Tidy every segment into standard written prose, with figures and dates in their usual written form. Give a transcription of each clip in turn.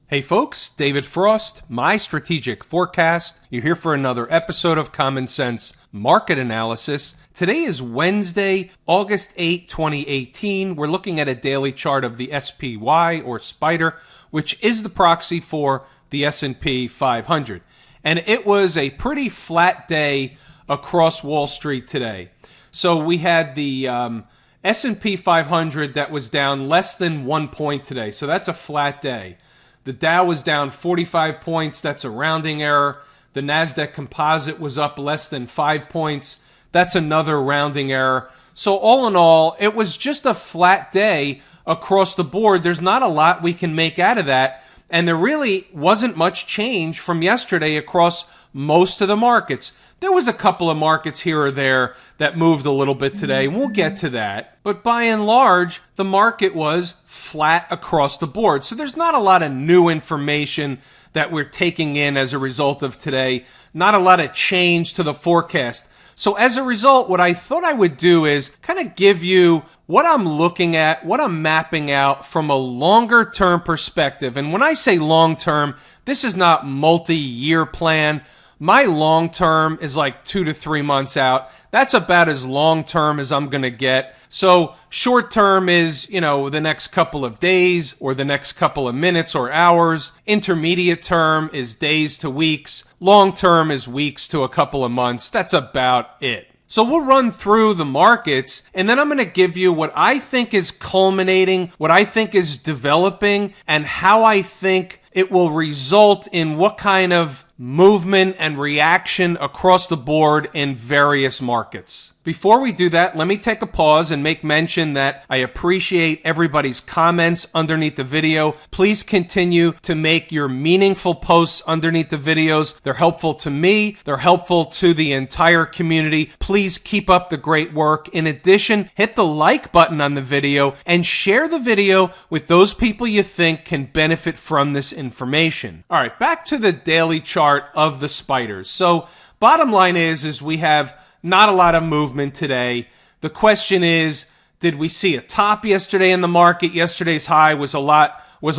Hey folks, David Frost, my strategic forecast. You're here for another episode of Common Sense Market Analysis. Today is Wednesday, August 8, 2018. We're looking at a daily chart of the SPY or Spider, which is the proxy for the S&P 500. And it was a pretty flat day across Wall Street today. So we had the S&P 500 that was down less than 1 point today. So that's a flat day. The Dow was down 45 points. That's a rounding error. The Nasdaq composite was up less than 5 points. That's another rounding error. So all in all, it was just a flat day across the board. There's not a lot we can make out of that. And there really wasn't much change from yesterday across most of the markets. There was a couple of markets here or there that moved a little bit today, and we'll get to that. But by and large, the market was flat across the board. So there's not a lot of new information that we're taking in as a result of today. Not a lot of change to the forecast. So as a result, what I thought I would do is kind of give you what I'm looking at, what I'm mapping out from a longer term perspective. And when I say long term, this is not multi-year plan. My long term is like 2 to 3 months out. That's about as long term as I'm going to get. So short term is, the next couple of days or the next couple of minutes or hours. Intermediate term is days to weeks. Long term is weeks to a couple of months. That's about it. So we'll run through the markets, and then I'm going to give you what I think is culminating, what I think is developing, and how I think it will result in what kind of movement and reaction across the board in various markets. Before we do that, let me take a pause and make mention that I appreciate everybody's comments underneath the video. Please continue to make your meaningful posts underneath the videos. They're helpful to me. They're helpful to the entire community. Please keep up the great work. In addition, hit the like button on the video and share the video with those people you think can benefit from this information. All right, back to the daily chart of the spiders. So bottom line is we have not a lot of movement today. The question is, did we see a top yesterday in the market? Yesterday's high was a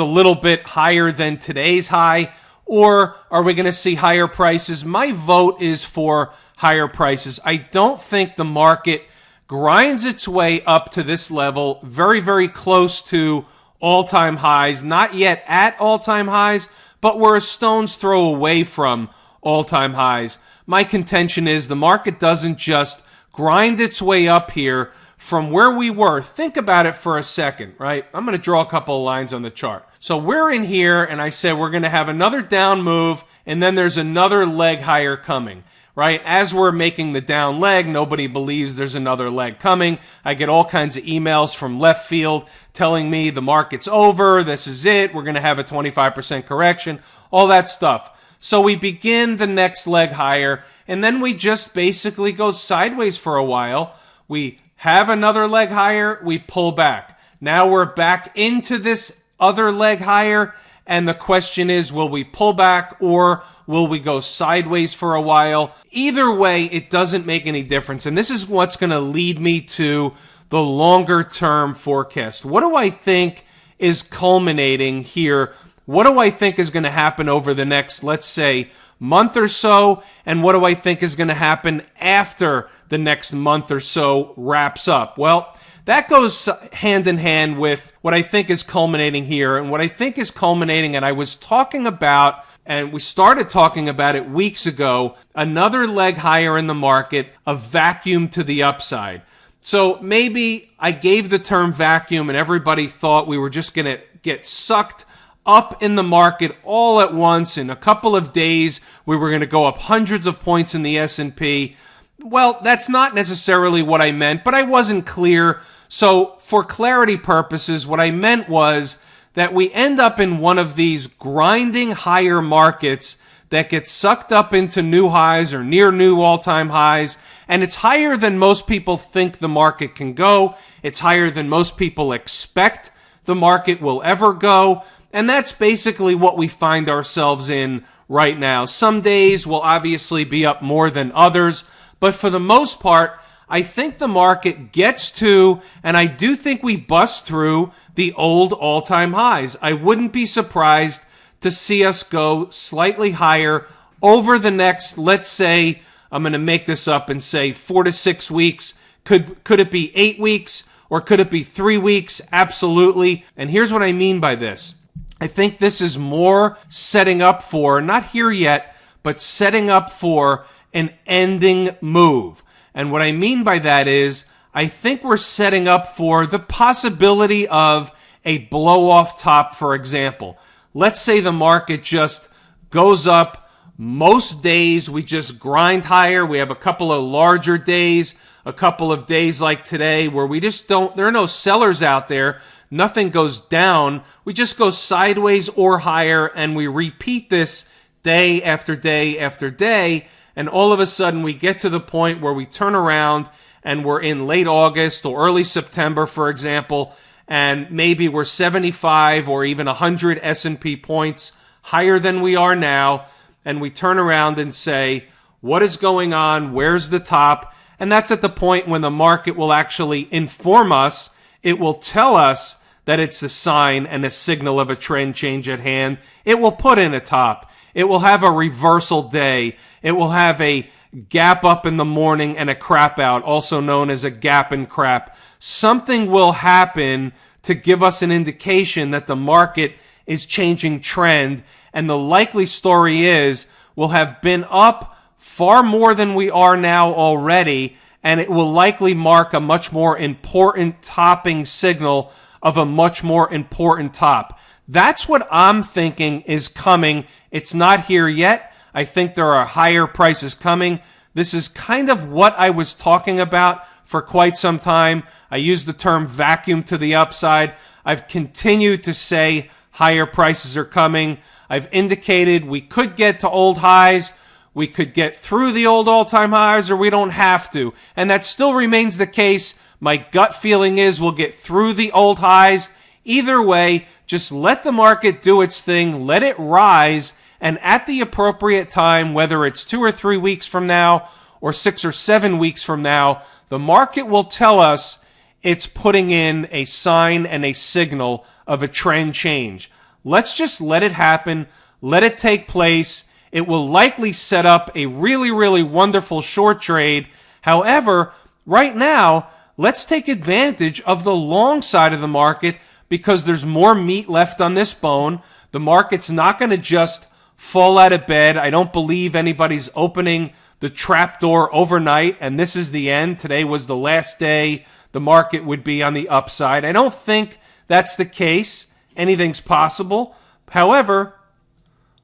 little bit higher than today's high, or are we going to see higher prices? My vote is for higher prices. I don't think the market grinds its way up to this level, very, very close to all-time highs, not yet at all-time highs, but we're a stone's throw away from all-time highs. My contention is the market doesn't just grind its way up here from where we were. Think about it for a second, right? I'm going to draw a couple of lines on the chart. So we're in here, and I said we're going to have another down move, and then there's another leg higher coming, right? As we're making the down leg, nobody believes there's another leg coming. I get all kinds of emails from left field telling me the market's over, this is it, we're going to have a 25% correction, all that stuff. So we begin the next leg higher, and then we just basically go sideways for a while. We have another leg higher, we pull back. Now we're back into this other leg higher, and the question is, will we pull back or will we go sideways for a while? Either way, it doesn't make any difference, and this is what's going to lead me to the longer term forecast. What do I think is culminating here? What do I think is going to happen over the next, let's say, month or so? And what do I think is going to happen after the next month or so wraps up? Well, that goes hand in hand with what I think is culminating here. And what I think is culminating, and I was talking about, and we started talking about it weeks ago, another leg higher in the market, a vacuum to the upside. So maybe I gave the term vacuum and everybody thought we were just going to get sucked up in the market all at once. In a couple of days, we were going to go up hundreds of points in the S&P. Well, that's not necessarily what I meant, but I wasn't clear. So for clarity purposes, what I meant was that we end up in one of these grinding higher markets that gets sucked up into new highs or near new all-time highs, and it's higher than most people think the market can go. It's higher than most people expect the market will ever go. And that's basically what we find ourselves in right now. Some days will obviously be up more than others, but for the most part, I think the market gets to, and I do think we bust through the old all-time highs. I wouldn't be surprised to see us go slightly higher over the next, let's say, I'm going to make this up and say 4 to 6 weeks. Could it be 8 weeks or could it be 3 weeks? Absolutely. And here's what I mean by this. I think this is more setting up for, not here yet, but setting up for an ending move. And what I mean by that is, I think we're setting up for the possibility of a blow-off top, for example. Let's say the market just goes up. Most days we just grind higher. We have a couple of larger days, a couple of days like today where we just don't, there are no sellers out there. Nothing goes down. We just go sideways or higher, and we repeat this day after day after day. And all of a sudden we get to the point where we turn around and we're in late August or early September, for example, and maybe we're 75 or even 100 S&P points higher than we are now. And we turn around and say, what is going on? Where's the top? And that's at the point when the market will actually inform us. It will tell us that it's a sign and a signal of a trend change at hand. It will put in a top. It will have a reversal day. It will have a gap up in the morning and a crap out, also known as a gap and crap. Something will happen to give us an indication that the market is changing trend. And the likely story is we'll have been up far more than we are now already, and it will likely mark a much more important topping signal of a much more important top. That's what I'm thinking is coming. It's not here yet. I think there are higher prices coming. This is kind of what I was talking about for quite some time. I use the term vacuum to the upside. I've continued to say higher prices are coming. I've indicated we could get to old highs. We could get through the old all-time highs, or we don't have to. And that still remains the case. My gut feeling is we'll get through the old highs. Either way, just let the market do its thing. Let it rise. And at the appropriate time, whether it's 2 or 3 weeks from now or 6 or 7 weeks from now, the market will tell us it's putting in a sign and a signal of a trend change. Let's just let it happen. Let it take place. It will likely set up a really, really wonderful short trade. However, right now, let's take advantage of the long side of the market because there's more meat left on this bone. The market's not going to just fall out of bed. I don't believe anybody's opening the trapdoor overnight, and this is the end. Today was the last day the market would be on the upside. I don't think that's the case. Anything's possible. However,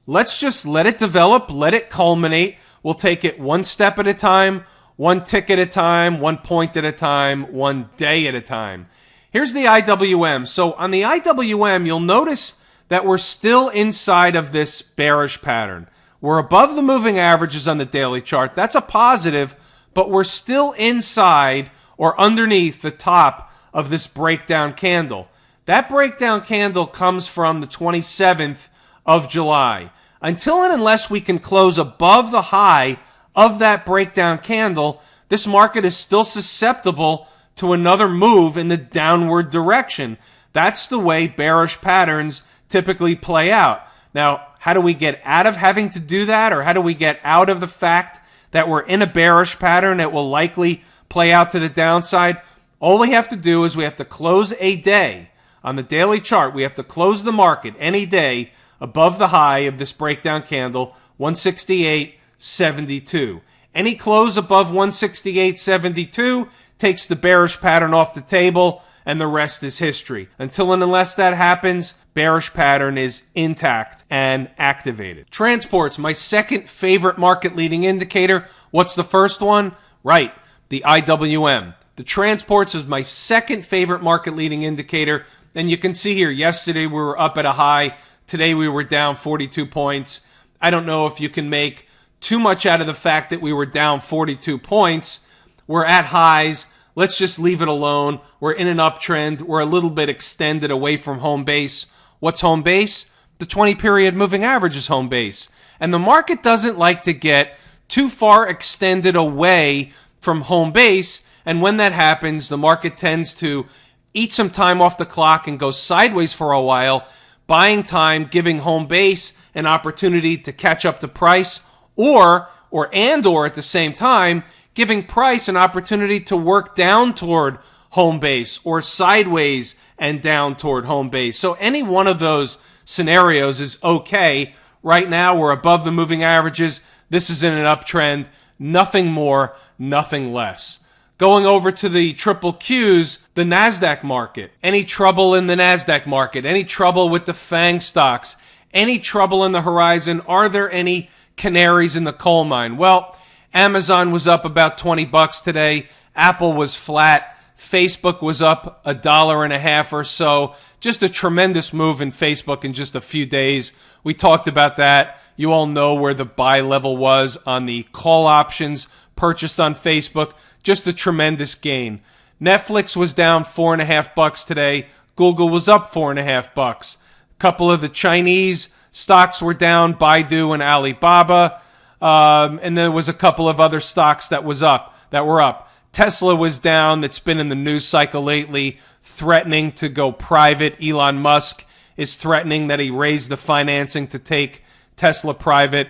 let's just let it develop, let it culminate. We'll take it one step at a time, one tick at a time, 1 point at a time, 1 day at a time. Here's the IWM. So on the IWM, you'll notice that we're still inside of this bearish pattern. We're above the moving averages on the daily chart. That's a positive, but we're still inside or underneath the top of this breakdown candle. That breakdown candle comes from the 27th of July. Until and unless we can close above the high of that breakdown candle, this market is still susceptible to another move in the downward direction. That's the way bearish patterns typically play out. Now, how do we get out of having to do that, or how do we get out of the fact that we're in a bearish pattern that will likely play out to the downside? All we have to do is we have to close a day. On the daily chart, we have to close the market any day above the high of this breakdown candle, 168.72. Any close above 168.72 takes the bearish pattern off the table, and the rest is history. Until and unless that happens, bearish pattern is intact and activated. Transports, my second favorite market leading indicator. What's the first one? Right, the IWM. The transports is my second favorite market leading indicator. And you can see here, yesterday we were up at a high. Today we were down 42 points. I don't know if you can make too much out of the fact that we were down 42 points. We're at highs. Let's just leave it alone. We're in an uptrend. We're a little bit extended away from home base. What's home base? The 20-period moving average is home base. And the market doesn't like to get too far extended away from home base. And when that happens, the market tends to eat some time off the clock and go sideways for a while. buying time, giving home base an opportunity to catch up to price, or at the same time, giving price an opportunity to work down toward home base or sideways and down toward home base. So any one of those scenarios is okay. Right now, we're above the moving averages. This is in an uptrend. Nothing more, nothing less. Going over to the triple Qs, the Nasdaq market. Any trouble in the Nasdaq market? Any trouble with the FANG stocks? Any trouble in the horizon? Are there any canaries in the coal mine? Well, Amazon was up about $20 today. Apple was flat. Facebook was up $1.50 or so. Just a tremendous move in Facebook in just a few days. We talked about that. You all know where the buy level was on the call options purchased on Facebook. Just a tremendous gain. Netflix was down $4.50 today. Google was up $4.50. A couple of the Chinese stocks were down, Baidu and Alibaba. And there was a couple of other stocks that were up. Tesla was down. That's been in the news cycle lately, threatening to go private. Elon Musk is threatening that he raised the financing to take Tesla private.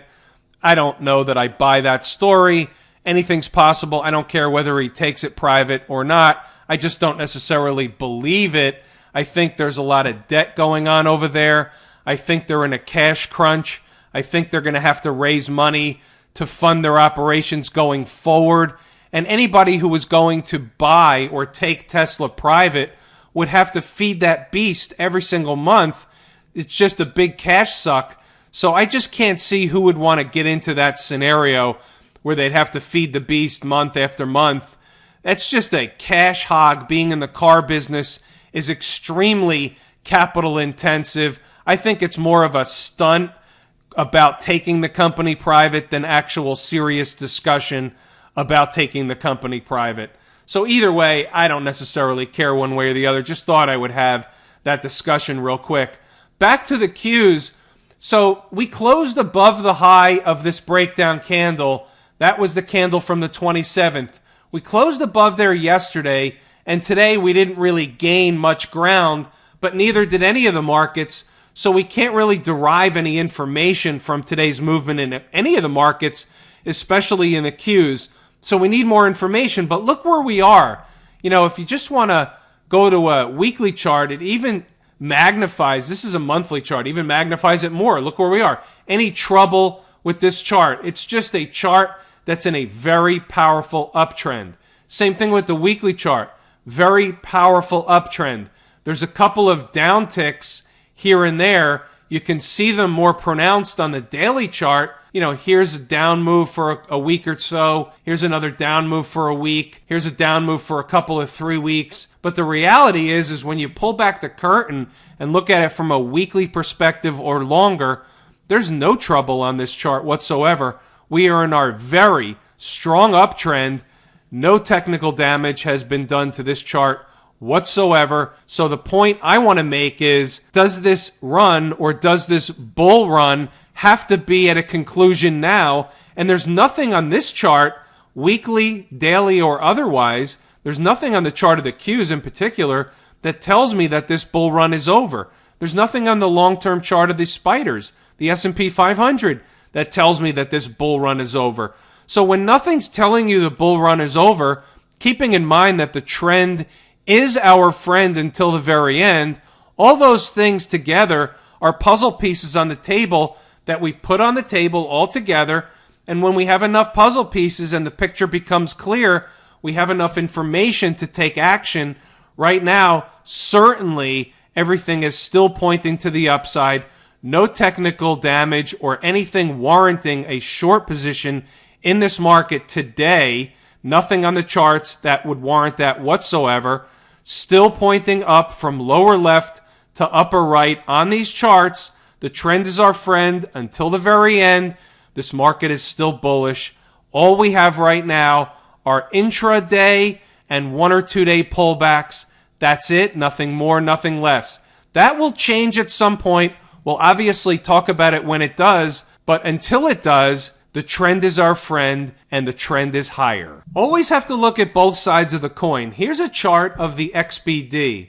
I don't know that I buy that story. Anything's possible. I don't care whether he takes it private or not. I just don't necessarily believe it. I think there's a lot of debt going on over there. I think they're in a cash crunch. I think they're going to have to raise money to fund their operations going forward. And anybody who was going to buy or take Tesla private would have to feed that beast every single month. It's just a big cash suck. So I just can't see who would want to get into that scenario where they'd have to feed the beast month after month. That's just a cash hog. Being in the car business is extremely capital intensive. I think it's more of a stunt about taking the company private than actual serious discussion about taking the company private. So either way, I don't necessarily care one way or the other. Just thought I would have that discussion real quick. Back to the Qs. So we closed above the high of this breakdown candle. That was the candle from the 27th. We closed above there yesterday, and today we didn't really gain much ground, but neither did any of the markets. So we can't really derive any information from today's movement in any of the markets, especially in the Qs. So we need more information, but look where we are. You know, if you just want to go to a weekly chart, it even magnifies, this is a monthly chart, even magnifies it more. Look where we are. Any trouble with this chart? It's just a chart that's in a very powerful uptrend. Same thing with the weekly chart. Very powerful uptrend. There's a couple of downticks here and there. You can see them more pronounced on the daily chart. You know, here's a down move for a week or so. Here's another down move for a week. Here's a down move for a couple of 3 weeks. But the reality is when you pull back the curtain and look at it from a weekly perspective or longer, there's no trouble on this chart whatsoever. We are in our very strong uptrend. No technical damage has been done to this chart whatsoever. So the point I want to make is, does this run or does this bull run have to be at a conclusion now? And there's nothing on this chart, weekly, daily, or otherwise, there's nothing on the chart of the Qs in particular that tells me that this bull run is over. There's nothing on the long-term chart of the spiders, the S&P 500, that tells me that this bull run is over. So when nothing's telling you the bull run is over, keeping in mind that the trend is our friend until the very end, all those things together are puzzle pieces on the table that we put on the table all together. And when we have enough puzzle pieces and the picture becomes clear, we have enough information to take action. Right now, certainly everything is still pointing to the upside. No technical damage or anything warranting a short position in this market today. Nothing on the charts that would warrant that whatsoever. Still pointing up from lower left to upper right on these charts. The trend is our friend until the very end. This market is still bullish. All we have right now are intraday and 1 or 2 day pullbacks. That's it. Nothing more, nothing less. That will change at some point. We'll obviously talk about it when it does, but until it does, the trend is our friend and the trend is higher. Always have to look at both sides of the coin. Here's a chart of the XBD.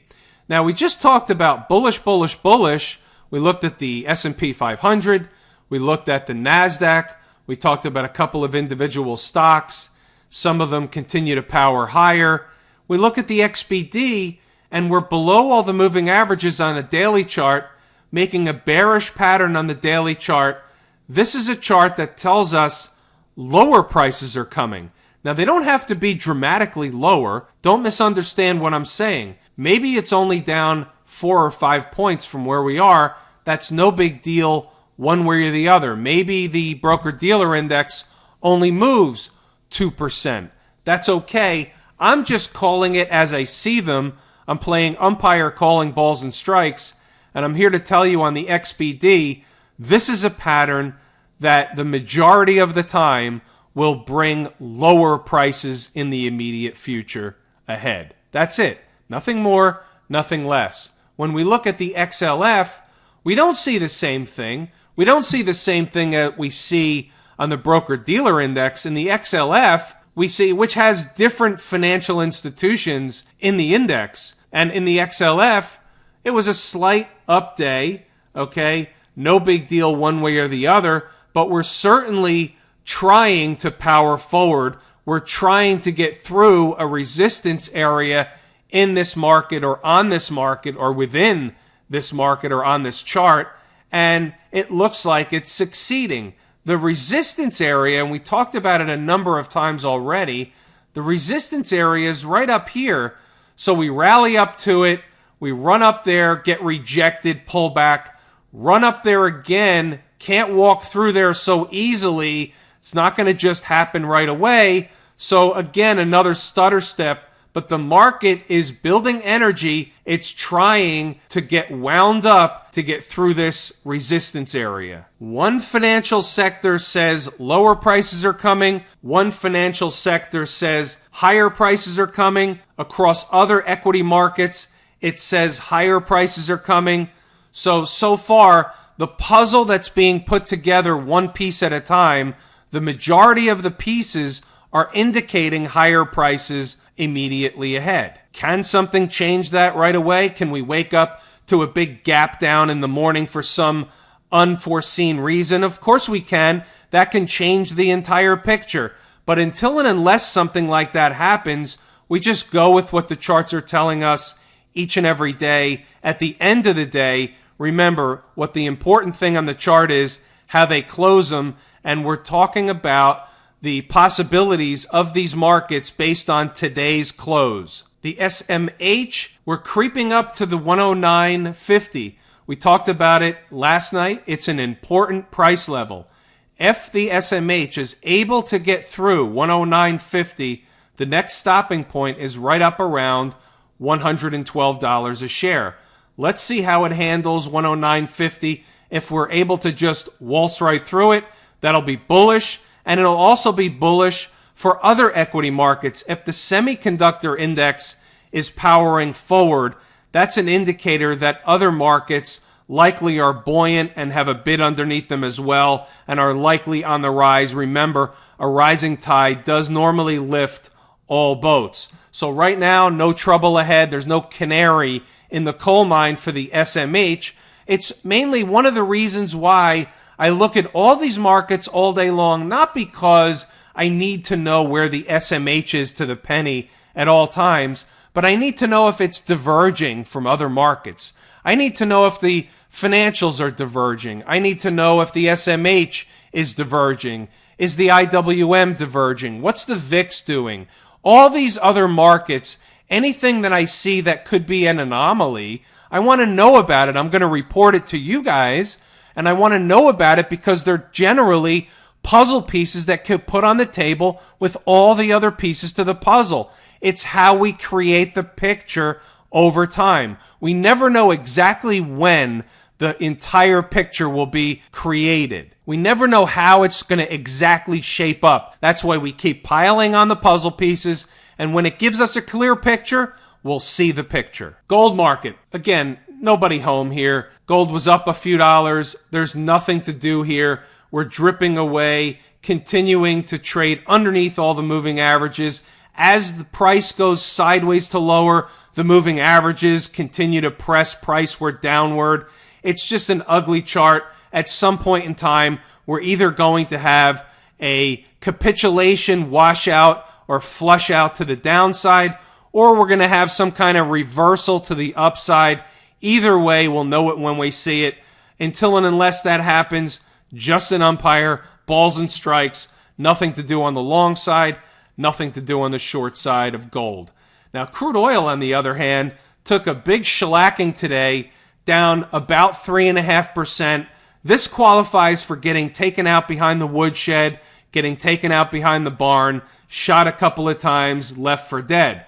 Now, we just talked about bullish, bullish, bullish. We looked at the S&P 500. We looked at the Nasdaq. We talked about a couple of individual stocks. Some of them continue to power higher. We look at the XBD, and we're below all the moving averages on a daily chart, making a bearish pattern on the daily chart. This is a chart that tells us lower prices are coming. Now, they don't have to be dramatically lower. Don't misunderstand what I'm saying. Maybe it's only down 4 or 5 points from where we are. That's no big deal one way or the other. Maybe the broker-dealer index only moves 2%. That's okay. I'm just calling it as I see them. I'm playing umpire calling balls and strikes, and I'm here to tell you on the XBD, this is a pattern that the majority of the time will bring lower prices in the immediate future ahead. That's it. Nothing more, nothing less. When we look at the XLF, we don't see the same thing. We don't see the same thing that we see on the broker-dealer index. In the XLF, we see, which has different financial institutions in the index. And in the XLF, it was a slight up day, okay? No big deal one way or the other, but we're certainly trying to power forward. We're trying to get through a resistance area in this market or on this market or within this market or on this chart, and it looks like it's succeeding. The resistance area, and we talked about it a number of times already, the resistance area is right up here. So we rally up to it, we run up there, get rejected, pull back, run up there again, can't walk through there so easily. It's not going to just happen right away. So again, another stutter step. But the market is building energy. It's trying to get wound up to get through this resistance area. One financial sector says lower prices are coming. One financial sector says higher prices are coming. Across other equity markets, it says higher prices are coming. So far, the puzzle that's being put together one piece at a time, the majority of the pieces are indicating higher prices immediately ahead. Can something change that right away? Can we wake up to a big gap down in the morning for some unforeseen reason? Of course we can. That can change the entire picture. But until and unless something like that happens, we just go with what the charts are telling us each and every day. At the end of the day, remember what the important thing on the chart is, how they close them, and we're talking about the possibilities of these markets based on today's close. The SMH, we're creeping up to the 109.50. We talked about it last night. It's an important price level. If the SMH is able to get through 109.50, the next stopping point is right up around $112 a share. Let's see how it handles 109.50. If we're able to just waltz right through it, that'll be bullish. And it'll also be bullish for other equity markets. If the semiconductor index is powering forward, that's an indicator that other markets likely are buoyant and have a bid underneath them as well and are likely on the rise. Remember, a rising tide does normally lift all boats. So right now, no trouble ahead. There's no canary in the coal mine for the SMH. It's mainly one of the reasons why I look at all these markets all day long, not because I need to know where the SMH is to the penny at all times, but I need to know if it's diverging from other markets. I need to know if the financials are diverging. I need to know if the SMH is diverging. Is the IWM diverging? What's the VIX doing? All these other markets, anything that I see that could be an anomaly, I want to know about it. I'm going to report it to you guys. And I want to know about it because they're generally puzzle pieces that could put on the table with all the other pieces to the puzzle. It's how we create the picture over time. We never know exactly when the entire picture will be created. We never know how it's going to exactly shape up. That's why we keep piling on the puzzle pieces. And when it gives us a clear picture, we'll see the picture. Gold market. Again, nobody home here. Gold was up a few dollars. There's nothing to do here. We're dripping away, continuing to trade underneath all the moving averages. As the price goes sideways to lower, the moving averages continue to press priceward downward. It's just an ugly chart. At some point in time, we're either going to have a capitulation, washout, or flush out to the downside, or we're going to have some kind of reversal to the upside. Either way, we'll know it when we see it. Until and unless that happens, just an umpire, balls and strikes, nothing to do on the long side, nothing to do on the short side of gold. Now, crude oil, on the other hand, took a big shellacking today, down about 3.5%. This qualifies for getting taken out behind the woodshed, getting taken out behind the barn, shot a couple of times, left for dead.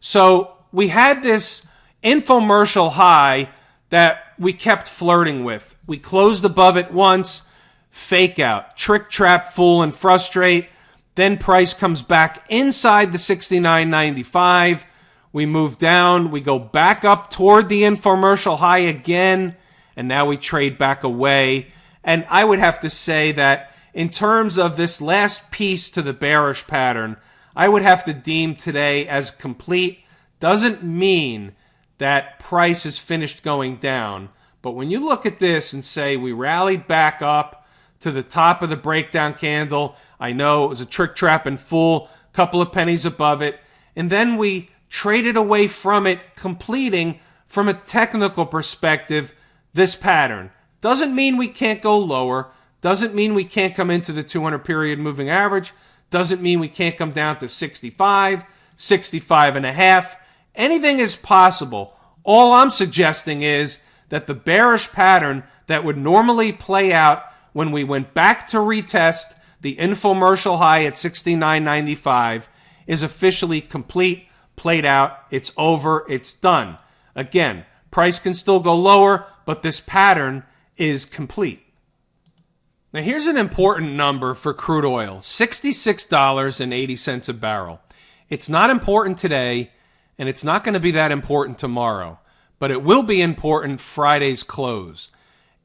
So we had this infomercial high that we kept flirting with. We closed above it once, fake out, trick, trap, fool, and frustrate. Then price comes back inside the 69.95. We move down. We go back up toward the infomercial high again, and now we trade back away. And I would have to say that in terms of this last piece to the bearish pattern, I would have to deem today as complete. Doesn't mean that price is finished going down. But when you look at this and say we rallied back up to the top of the breakdown candle, I know it was a trick, trap, and fool, couple of pennies above it, and then we traded away from it, completing, from a technical perspective, this pattern. Doesn't mean we can't go lower. Doesn't mean we can't come into the 200 period moving average. Doesn't mean we can't come down to 65, 65 and a half. Anything is possible. All I'm suggesting is that the bearish pattern that would normally play out when we went back to retest the infomercial high at 69.95 is officially complete, played out, it's over, it's done. Again, price can still go lower, but this pattern is complete. Now here's an important number for crude oil, $66.80 a barrel. It's not important today, and it's not going to be that important tomorrow, but it will be important Friday's close.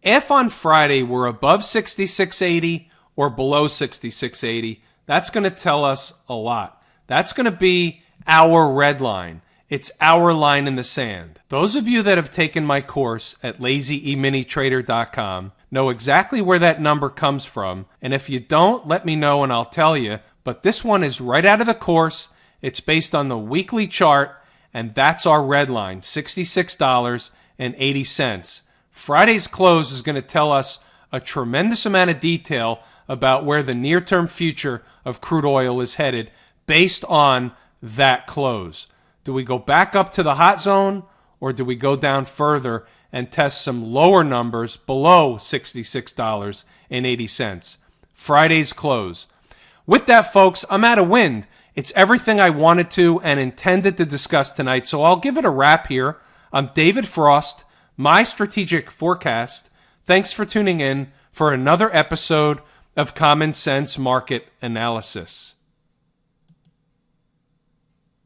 If on Friday we're above 66.80 or below 66.80, that's going to tell us a lot. That's going to be our red line. It's our line in the sand. Those of you that have taken my course at lazyemintrader.com know exactly where that number comes from. And if you don't, let me know and I'll tell you. But this one is right out of the course. It's based on the weekly chart, and that's our red line, $66.80. Friday's close is going to tell us a tremendous amount of detail about where the near-term future of crude oil is headed based on that close. Do we go back up to the hot zone, or do we go down further and test some lower numbers below $66.80? Friday's close. With that, folks, I'm out of wind. It's everything I wanted to and intended to discuss tonight, so I'll give it a wrap here. I'm David Frost, my strategic forecast. Thanks for tuning in for another episode of Common Sense Market Analysis.